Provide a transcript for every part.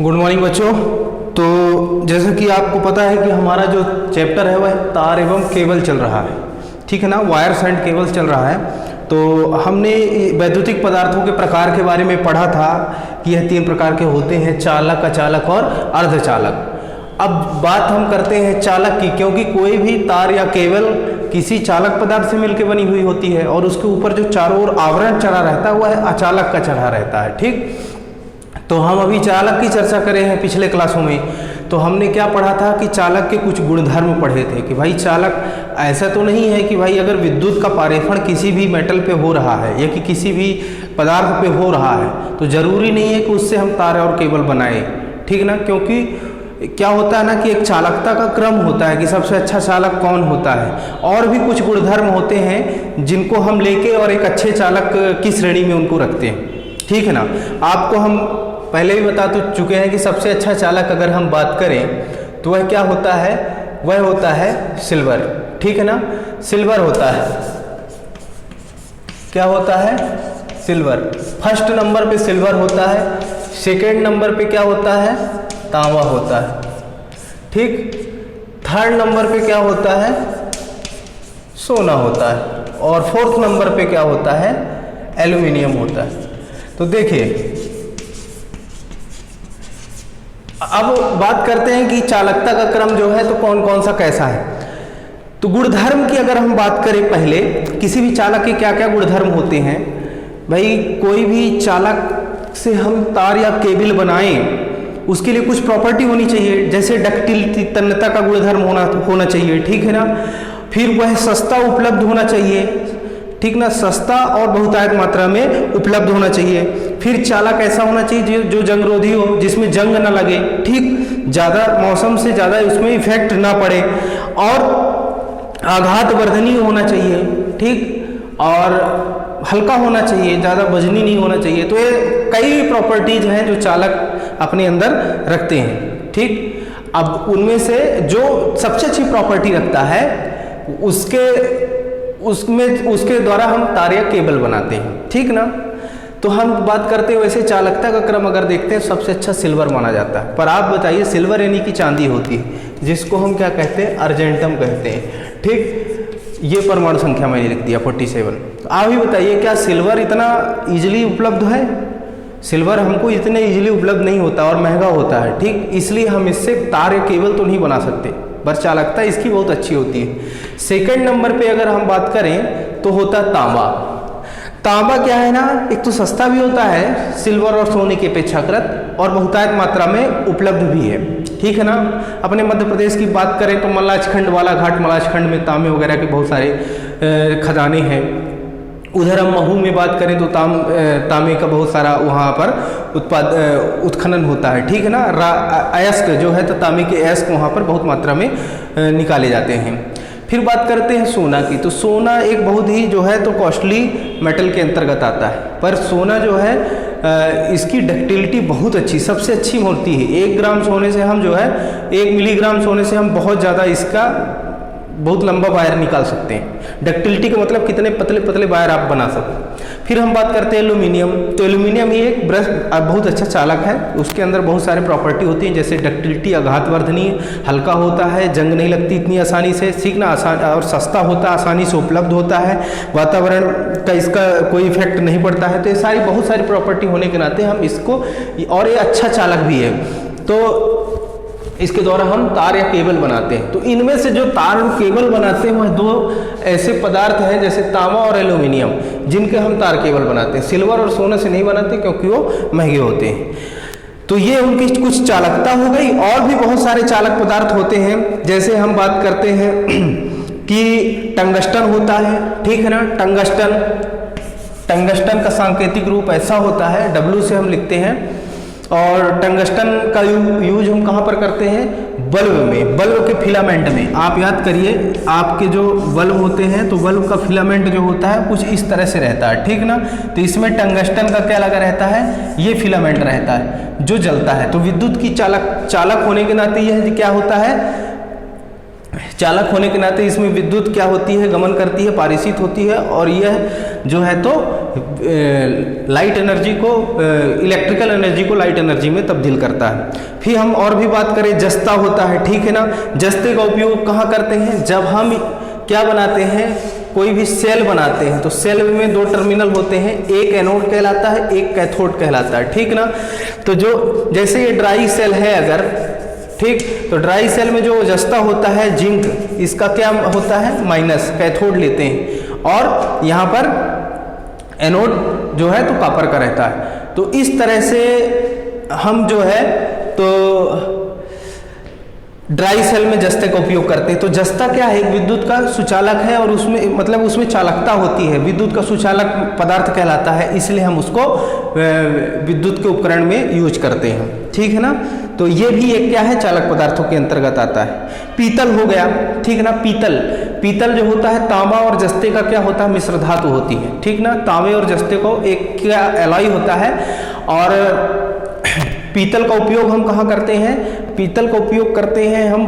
Good morning बच्चों। तो जैसा कि आपको पता है कि हमारा जो चैप्टर है वह तार एवं केबल चल रहा है, ठीक है ना, वायर्स एंड केबल्स चल रहा है। तो हमने वैद्युतिक पदार्थों के प्रकार के बारे में पढ़ा था कि यह 3 प्रकार के होते हैं, चालक, अचालक और अर्धचालक। अब बात हम करते हैं चालक की, क्योंकि कोई भी तार या केबल किसी चालक पदार्थ से मिलकर बनी हुई होती है और उसके ऊपर जो चारों ओर आवरण चढ़ा रहता है वह अचालक का चढ़ा रहता है, ठीक। तो हम अभी चालक की चर्चा करें हैं पिछले क्लासों में। तो हमने क्या पढ़ा था कि चालक के कुछ गुणधर्म पढ़े थे कि भाई चालक ऐसा तो नहीं है कि भाई अगर विद्युत का पारेषण किसी भी मेटल पे हो रहा है या कि किसी भी पदार्थ पे हो रहा है तो ज़रूरी नहीं है कि उससे हम तार और केबल बनाएं, ठीक ना। क्योंकि क्या होता है ना कि एक चालकता का क्रम होता है कि सबसे अच्छा चालक कौन होता है, और भी कुछ गुणधर्म होते हैं जिनको हम लेके और एक अच्छे चालक की श्रेणी में उनको रखते हैं, ठीक है ना। आपको हम पहले भी बता चुके हैं कि सबसे अच्छा चालक अगर हम बात करें तो वह क्या होता है, वह होता है सिल्वर, ठीक है ना। सिल्वर होता है, क्या होता है, सिल्वर। फर्स्ट नंबर पे सिल्वर होता है, सेकेंड नंबर पे क्या होता है, तांबा होता है, ठीक। थर्ड नंबर पे क्या होता है, सोना होता है, और फोर्थ नंबर पे क्या होता है, एल्यूमिनियम होता है। तो देखिए अब बात करते हैं कि चालकता का क्रम जो है तो कौन कौन सा कैसा है। तो गुणधर्म की अगर हम बात करें, पहले किसी भी चालक के क्या क्या गुणधर्म होते हैं। भाई कोई भी चालक से हम तार या केबल बनाएं उसके लिए कुछ प्रॉपर्टी होनी चाहिए, जैसे डक्टिलिटी, तन्यता का गुणधर्म होना चाहिए, ठीक है ना। फिर वह सस्ता उपलब्ध होना चाहिए, ठीक ना, सस्ता और बहुतायत मात्रा में उपलब्ध होना चाहिए। फिर चालक ऐसा होना चाहिए जो जंगरोधी हो, जिसमें जंग ना लगे, ठीक, ज़्यादा मौसम से ज़्यादा उसमें इफेक्ट ना पड़े, और आघात वर्धनीय होना चाहिए, ठीक, और हल्का होना चाहिए, ज़्यादा वजनी नहीं होना चाहिए। तो ये कई प्रॉपर्टीज हैं जो चालक अपने अंदर रखते हैं, ठीक। अब उनमें से जो सबसे अच्छी प्रॉपर्टी रखता है उसके द्वारा हम तार या केबल बनाते हैं, ठीक ना। तो हम बात करते हैं वैसे चालकता का क्रम अगर देखते हैं सबसे अच्छा सिल्वर माना जाता है। पर आप बताइए, सिल्वर यानी कि चांदी होती है जिसको हम क्या कहते हैं, अर्जेंटम कहते हैं, ठीक। ये परमाणु संख्या मैंने लिख दिया 47। आप ही बताइए क्या सिल्वर इतना इजीली उपलब्ध है? सिल्वर हमको इतने इजीली उपलब्ध नहीं होता और महंगा होता है, ठीक। इसलिए हम इससे तार या केबल तो नहीं बना सकते, पर चालकता इसकी बहुत अच्छी होती है। सेकंड नंबर पे अगर हम बात करें तो होता है तांबा। तांबा क्या है ना, एक तो सस्ता भी होता है सिल्वर और सोने की अपेक्षाकृत, और बहुतायत मात्रा में उपलब्ध भी है, ठीक है ना। अपने मध्य प्रदेश की बात करें तो मल्लाजखंड, बालाघाट मल्लाजखंड में तांबे वगैरह के बहुत सारे खजाने हैं। उधर हम महू में बात करें तो तांबे का बहुत सारा वहाँ पर उत्खनन होता है, ठीक है ना। अयस्क जो है तो तांबे के अयस्क वहाँ पर बहुत मात्रा में निकाले जाते हैं। फिर बात करते हैं सोना की। तो सोना एक बहुत ही जो है तो कॉस्टली मेटल के अंतर्गत आता है, पर सोना जो है इसकी डक्टिलिटी बहुत अच्छी, सबसे अच्छी होती है। 1 ग्राम सोने से हम जो है 1 मिलीग्राम सोने से हम बहुत ज़्यादा इसका बहुत लंबा वायर निकाल सकते हैं। डक्टिलिटी का मतलब कितने पतले पतले वायर आप बना सकते। फिर हम बात करते हैं एल्यूमिनियम। तो एल्यूमिनियम ये एक ब्रश बहुत अच्छा चालक है, उसके अंदर बहुत सारे प्रॉपर्टी होती हैं, जैसे डक्टिलिटी, आघात वर्धनीय, हल्का होता है, जंग नहीं लगती इतनी आसानी से, सीखना आसान, और सस्ता होता है, आसानी से उपलब्ध होता है, वातावरण का इसका कोई इफेक्ट नहीं पड़ता है। तो ये सारी बहुत सारी प्रॉपर्टी होने के नाते हम इसको, और ये अच्छा चालक भी है, तो इसके द्वारा हम तार या केबल बनाते हैं। तो इनमें से जो तार और केबल बनाते हैं वह 2 ऐसे पदार्थ हैं जैसे तांबा और एल्यूमिनियम, जिनके हम तार केबल बनाते हैं। सिल्वर और सोने से नहीं बनाते क्योंकि वो महंगे होते हैं। तो ये उनकी कुछ चालकता हो गई। और भी बहुत सारे चालक पदार्थ होते हैं, जैसे हम बात करते हैं कि टंगस्टन होता है, ठीक है ना। टंगस्टन का सांकेतिक रूप ऐसा होता है, W से हम लिखते हैं। और टंगस्टन का यूज हम कहाँ पर करते हैं, बल्ब में, बल्ब के फिलामेंट में। आप याद करिए, आपके जो बल्ब होते हैं तो बल्ब का फिलामेंट जो होता है कुछ इस तरह से रहता है, ठीक ना। तो इसमें टंगस्टन का क्या लगा रहता है, ये फिलामेंट रहता है जो जलता है। तो विद्युत की चालक होने के नाते यह क्या होता है, चालक होने के नाते इसमें विद्युत क्या होती है, गमन करती है, पारित होती है, और यह जो है तो लाइट एनर्जी को, इलेक्ट्रिकल एनर्जी को लाइट एनर्जी में तब्दील करता है। फिर हम और भी बात करें, जस्ता होता है, ठीक है ना। जस्ते का उपयोग कहाँ करते हैं, जब हम क्या बनाते हैं, कोई भी सेल बनाते हैं तो सेल में दो टर्मिनल होते हैं, एक एनोड कहलाता है, एक कैथोड कहलाता है, ठीक ना। तो जो जैसे ये ड्राई सेल है अगर, ठीक, तो ड्राई सेल में जो जस्ता होता है जिंक, इसका क्या होता है, माइनस, कैथोड लेते हैं, और यहाँ पर एनोड जो है तो कॉपर का रहता है। तो इस तरह से हम जो है तो ड्राई सेल में जस्ते का उपयोग करते हैं। तो जस्ता क्या है, एक विद्युत का सुचालक है, और उसमें मतलब उसमें चालकता होती है, विद्युत का सुचालक पदार्थ कहलाता है, इसलिए हम उसको विद्युत के उपकरण में यूज करते हैं, ठीक है ना। तो ये भी एक क्या है, चालक पदार्थों के अंतर्गत आता है। पीतल हो गया, ठीक है ना। पीतल जो होता है, तांबा और जस्ते का क्या होता है, मिश्र धातु होती है, ठीक ना। तांबे और जस्ते को एक क्या एलॉय होता है। और पीतल का उपयोग हम कहाँ करते हैं, पीतल का उपयोग करते हैं हम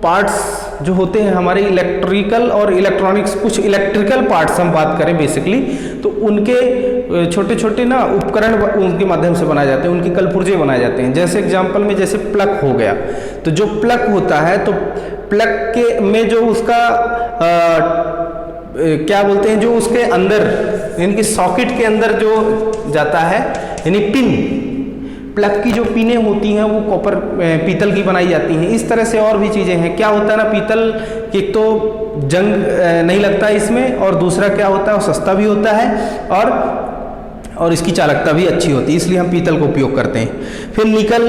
पार्ट्स जो होते हैं हमारे इलेक्ट्रिकल और इलेक्ट्रॉनिक्स, कुछ इलेक्ट्रिकल पार्ट्स हम बात करें बेसिकली, तो उनके छोटे छोटे ना उपकरण उनके माध्यम से बनाए जाते हैं, उनके कलपुर्जे बनाए जाते हैं। जैसे एग्जांपल में जैसे प्लग हो गया, तो जो प्लग होता है तो प्लग के में जो उसका क्या बोलते हैं, जो उसके अंदर यानी कि सॉकेट के अंदर जो जाता है, यानी पिन, प्लग की जो पिनें होती हैं वो कॉपर पीतल की बनाई जाती हैं। इस तरह से और भी चीज़ें हैं। क्या होता है ना, पीतल एक तो जंग नहीं लगता इसमें, और दूसरा क्या होता है, वो सस्ता भी होता है, और इसकी चालकता भी अच्छी होती है, इसलिए हम पीतल का उपयोग करते हैं। फिर निकल,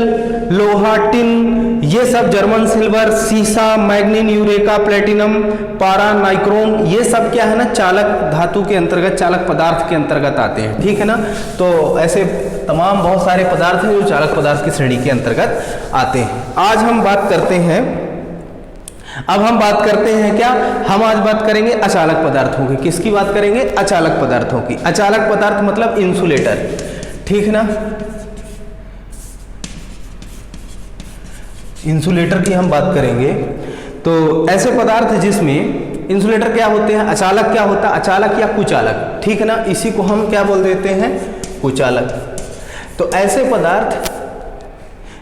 लोहा, टिन, ये सब जर्मन सिल्वर, सीसा, मैग्नीन, यूरेका, प्लेटिनम, पारा, नाइक्रोम, ये सब क्या है ना, चालक धातु के अंतर्गत, चालक पदार्थ के अंतर्गत आते हैं, ठीक है ना। तो ऐसे तमाम बहुत सारे पदार्थ हैं जो चालक पदार्थ की श्रेणी के अंतर्गत आते हैं। आज हम बात करते हैं, अब हम बात करते हैं क्या, हम आज बात करेंगे अचालक पदार्थों की। किसकी बात करेंगे, अचालक पदार्थों की। अचालक पदार्थ मतलब इंसुलेटर, ठीक है ना। इंसुलेटर की हम बात करेंगे तो ऐसे पदार्थ जिसमें इंसुलेटर क्या होते हैं, अचालक क्या होता है, अचालक या कुचालक, ठीक है ना। इसी को हम क्या बोल देते हैं, कुचालक। तो ऐसे पदार्थ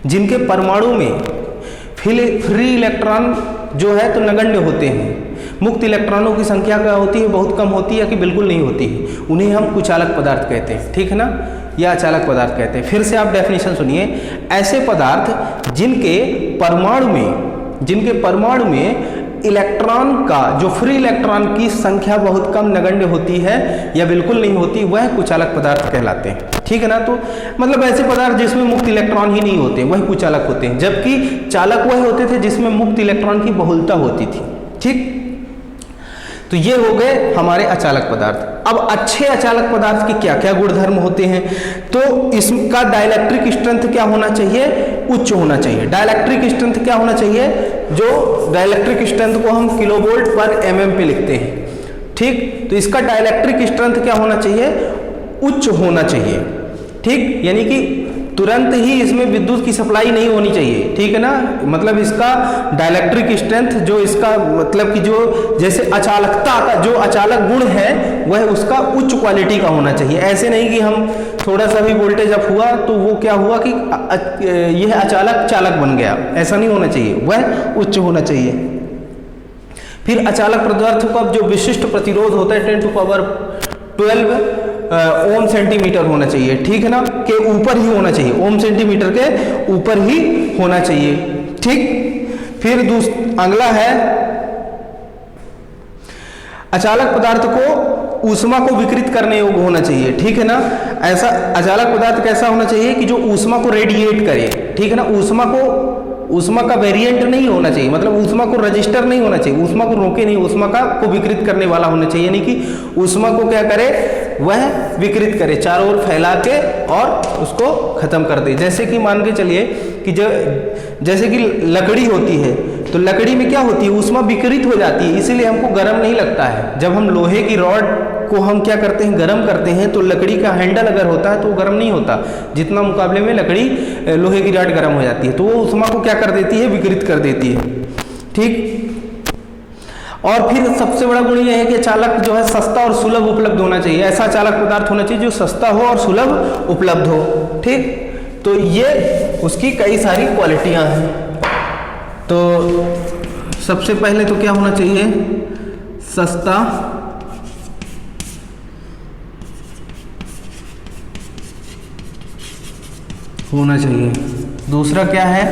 जिनके परमाणु में फ्री इलेक्ट्रॉन जो है तो नगण्य होते हैं, मुक्त इलेक्ट्रॉनों की संख्या क्या होती है, बहुत कम होती है या कि बिल्कुल नहीं होती है, उन्हें हम कुचालक पदार्थ कहते हैं, ठीक है ना, या अचालक पदार्थ कहते हैं। फिर से आप डेफिनेशन सुनिए, ऐसे पदार्थ जिनके परमाणु में इलेक्ट्रॉन का, जो फ्री इलेक्ट्रॉन की संख्या बहुत कम नगण्य होती है या बिल्कुल नहीं होती, वह कुचालक पदार्थ कहलाते हैं, ठीक है ना। तो मतलब ऐसे पदार्थ जिसमें मुक्त इलेक्ट्रॉन ही नहीं होते वह कुचालक होते हैं, जबकि चालक वह होते थे जिसमें मुक्त इलेक्ट्रॉन की बहुलता होती थी, ठीक। तो ये हो गए हमारे अचालक पदार्थ। अब अच्छे अचालक पदार्थ के क्या क्या गुणधर्म होते हैं, तो इसका डाइलेक्ट्रिक स्ट्रेंथ क्या होना चाहिए, उच्च होना चाहिए। डाइलेक्ट्रिक स्ट्रेंथ क्या होना चाहिए, जो डाइलेक्ट्रिक स्ट्रेंथ को हम किलोवोल्ट पर एमएम पे लिखते हैं, ठीक। तो इसका डाइलेक्ट्रिक स्ट्रेंथ क्या होना चाहिए, उच्च होना चाहिए, ठीक। यानी कि तुरंत ही इसमें विद्युत की सप्लाई नहीं होनी चाहिए, ठीक है ना। मतलब इसका डाइलेक्ट्रिक स्ट्रेंथ, जो इसका मतलब कि जो जैसे अचालकता का जो अचालक गुण है वह उसका उच्च क्वालिटी का होना चाहिए। ऐसे नहीं कि हम थोड़ा सा भी वोल्टेज अप हुआ तो वो क्या हुआ कि यह अचालक चालक बन गया, ऐसा नहीं होना चाहिए, वह उच्च होना चाहिए। फिर अचालक पदार्थ का जो विशिष्ट प्रतिरोध होता है 10⁻12 ओम सेंटीमीटर होना चाहिए, ठीक है ना, के ऊपर ही होना चाहिए, ओम सेंटीमीटर के ऊपर ही होना चाहिए, ठीक। फिर अगला है, अचालक पदार्थ को ऊष्मा को विकृत करने योग्य होना चाहिए, ठीक है ना। ऐसा अचालक पदार्थ कैसा होना चाहिए कि जो ऊष्मा को रेडिएट करे, ठीक है ना। ऊष्मा का वेरिएंट नहीं होना चाहिए, मतलब ऊष्मा को रजिस्टर नहीं होना चाहिए, ऊष्मा को रोके नहीं, ऊष्मा को विकृत करने वाला होना चाहिए, यानी कि ऊष्मा को क्या करे, वह विकृत करे, चारों ओर फैला के और उसको खत्म कर दे। जैसे कि मान के चलिए कि जैसे कि लकड़ी होती है, तो लकड़ी में क्या होती है, ऊष्मा विकृत हो जाती है, इसीलिए हमको गर्म नहीं लगता है। जब हम लोहे की रॉड को हम क्या करते हैं, गर्म करते हैं, तो लकड़ी का हैंडल अगर होता है तो वो गर्म नहीं होता, जितना मुकाबले में लकड़ी लोहे की रॉड गर्म हो जाती है, तो वो ऊष्मा को क्या कर देती है, विकृत कर देती है, ठीक। और फिर सबसे बड़ा गुण ये है कि चालक जो है सस्ता और सुलभ उपलब्ध होना चाहिए। ऐसा चालक पदार्थ होना चाहिए जो सस्ता हो और सुलभ उपलब्ध हो। ठीक, तो ये उसकी कई सारी क्वालिटियां हैं। तो सबसे पहले तो क्या होना चाहिए, सस्ता होना चाहिए। दूसरा क्या है,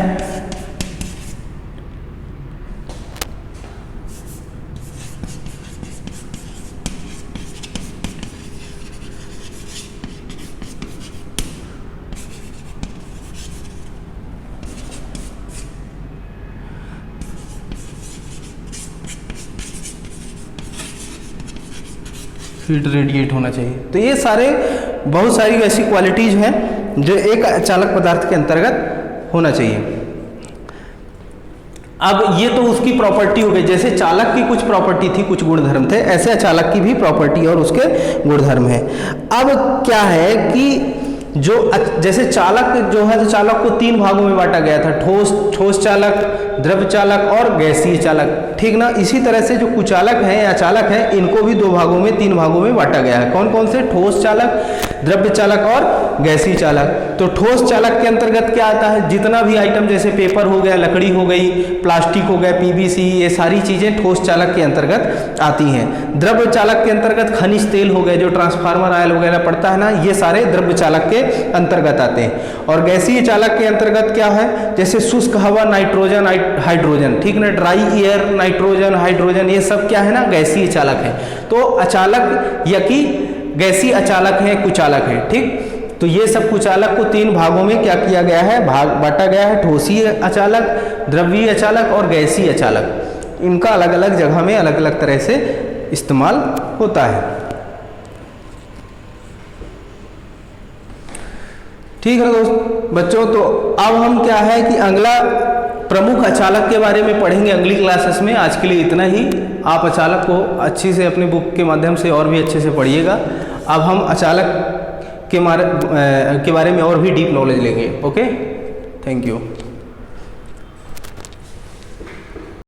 हीट रेडिएट होना चाहिए। तो ये सारे बहुत सारी ऐसी क्वालिटीज हैं जो एक चालक पदार्थ के अंतर्गत होना चाहिए। अब ये तो उसकी प्रॉपर्टी हो गई, जैसे चालक की कुछ प्रॉपर्टी थी, कुछ गुणधर्म थे, ऐसे अचालक की भी प्रॉपर्टी और उसके गुणधर्म है। अब क्या है कि जो जैसे चालक जो है, तो चालक को 3 भागों में बांटा गया था, ठोस चालक, द्रव्य चालक और गैसीय चालक। ठीक ना, इसी तरह से जो कुचालक है या चालक है, इनको भी 2 भागों में 3 भागों में बांटा गया है। कौन कौन से, ठोस चालक, द्रव्य चालक और गैसीय चालक। तो ठोस चालक के अंतर्गत क्या आता है, जितना भी आइटम जैसे पेपर हो गया, लकड़ी हो गई, प्लास्टिक हो गया, पीवीसी, ये सारी चीजें ठोस चालक के अंतर्गत आती हैं। द्रव्य चालक के अंतर्गत खनिज तेल हो गए, जो ट्रांसफार्मर ऑयल वगैरह पड़ता है ना, ये सारे द्रव्य चालक के अंतर्गत आते हैं। और गैसीय चालक के अंतर्गत क्या है, जैसे शुष्क हवा, नाइट्रोजन, हाइड्रोजन, ठीक ना, ड्राई एयर, नाइट्रोजन, हाइड्रोजन, ये सब क्या है ना, गैसीय चालक है। तो अचालक या कि गैसीय अचालक है, कुचालक है। ठीक, तो ये सब कुचालक को 3 भागों में क्या किया गया है, भाग बांटा गया है, ठोसीय अचालक, द्रव्यीय अचालक और गैसीय अचालक। इनका अलग अलग जगह में अलग अलग तरह से इस्तेमाल होता है। ठीक है बच्चों, तो अब हम क्या है कि अगला प्रमुख अचालक के बारे में पढ़ेंगे अगली क्लासेस में। आज के लिए इतना ही। आप अचालक को अच्छी से अपनी बुक के माध्यम से और भी अच्छे से पढ़िएगा। अब हम अचालक के बारे में और भी डीप नॉलेज लेंगे। Okay, thank you.